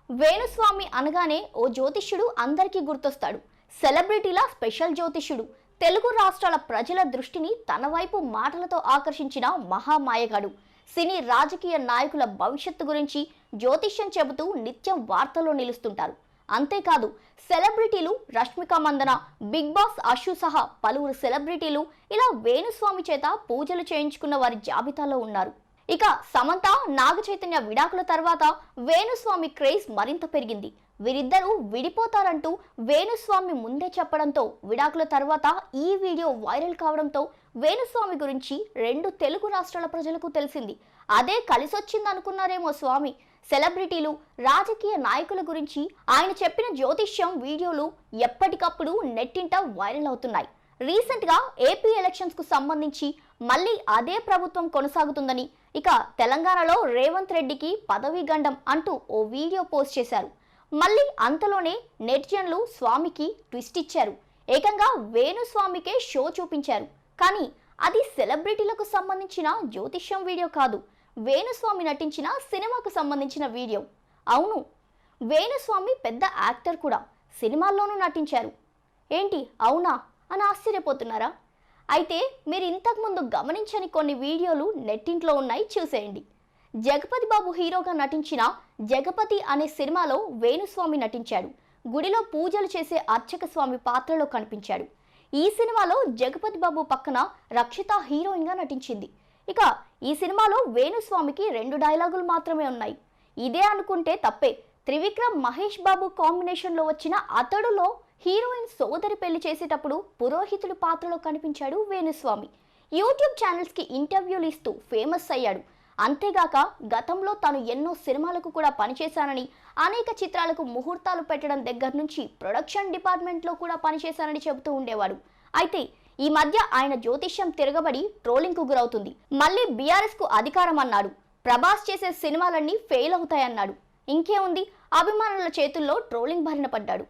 వేణుస్వామి అనగానే ఓ జ్యోతిష్యుడు అందరికీ గుర్తొస్తాడు. సెలబ్రిటీల స్పెషల్ జ్యోతిష్యుడు. తెలుగు రాష్ట్రాల ప్రజల దృష్టిని తన వైపు మాటలతో ఆకర్షించిన మహామాయగాడు. సినీ రాజకీయ నాయకుల భవిష్యత్తు గురించి జ్యోతిష్యం చెబుతూ నిత్యం వార్తల్లో నిలుస్తుంటారు. అంతేకాదు సెలబ్రిటీలు రష్మిక మందన, బిగ్ బాస్ అషు సహా పలువురు సెలబ్రిటీలు ఇలా వేణుస్వామి చేత పూజలు చేయించుకున్న వారి జాబితాలో ఉన్నారు. ఇక సమంత, నాగ చైతన్య విడాకుల తర్వాత వేణుస్వామి క్రేజ్ మరింత పెరిగింది. వీరిద్దరూ విడిపోతారంటూ వేణుస్వామి ముందే చెప్పడంతో విడాకుల తర్వాత ఈ వీడియో వైరల్ కావడంతో వేణుస్వామి గురించి రెండు తెలుగు రాష్ట్రాల ప్రజలకు తెలిసింది. అదే కలిసొచ్చిందనుకున్నారేమో స్వామి. సెలబ్రిటీలు, రాజకీయ నాయకుల గురించి ఆయన చెప్పిన జ్యోతిష్యం వీడియోలు ఎప్పటికప్పుడు నెట్టింట వైరల్ అవుతున్నాయి. రీసెంట్ గా ఏపీ ఎలక్షన్స్ కు సంబంధించి మళ్ళీ అదే ప్రభుత్వం కొనసాగుతుందని, ఇక తెలంగాణలో రేవంత్ రెడ్డికి పదవీ గండం అంటూ ఓ వీడియో పోస్ట్ చేశారు. మళ్ళీ అంతలోనే నెటిజన్లు స్వామికి ట్విస్ట్ ఇచ్చారు. ఏకంగా వేణుస్వామికే షో చూపించారు. కానీ అది సెలబ్రిటీలకు సంబంధించిన జ్యోతిష్యం వీడియో కాదు, వేణుస్వామి నటించిన సినిమాకు సంబంధించిన వీడియో. అవును, వేణుస్వామి పెద్ద యాక్టర్ కూడా, సినిమాల్లోనూ నటించారు. ఏంటి అవునా అని ఆశ్చర్యపోతున్నారా? అయితే మీరు ఇంతకుముందు గమనించని కొన్ని వీడియోలు నెట్టింట్లో ఉన్నాయి, చూసేయండి. జగపతి బాబు హీరోగా నటించిన జగపతి అనే సినిమాలో వేణుస్వామి నటించాడు. గుడిలో పూజలు చేసే అర్చక స్వామి పాత్రలో కనిపించాడు. ఈ సినిమాలో జగపతి బాబు పక్కన రక్షిత హీరోయిన్గా నటించింది. ఇక ఈ సినిమాలో వేణుస్వామికి 2 డైలాగులు మాత్రమే ఉన్నాయి. ఇదే అనుకుంటే తప్పే. త్రివిక్రమ్, మహేష్ బాబు కాంబినేషన్లో వచ్చిన అతడులో హీరోయిన్ సోదరి పెళ్లి చేసేటప్పుడు పురోహితుడి పాత్రలో కనిపించాడు వేణుస్వామి. యూట్యూబ్ ఛానల్స్కి ఇంటర్వ్యూలు ఇస్తూ ఫేమస్ అయ్యాడు. అంతేగాక గతంలో తాను ఎన్నో సినిమాలకు కూడా పనిచేశానని, అనేక చిత్రాలకు ముహూర్తాలు పెట్టడం దగ్గర నుంచి ప్రొడక్షన్ డిపార్ట్మెంట్లో కూడా పనిచేశానని చెబుతూ ఉండేవాడు. అయితే ఈ మధ్య ఆయన జ్యోతిష్యం తిరగబడి ట్రోలింగ్కు గురవుతుంది. మళ్ళీ బీఆర్ఎస్కు అధికారం అన్నాడు. ప్రభాస్ చేసే సినిమాలన్నీ ఫెయిల్ అవుతాయన్నాడు. ఇంకేముంది, అభిమానుల చేతుల్లో ట్రోలింగ్ బారిన పడ్డాడు.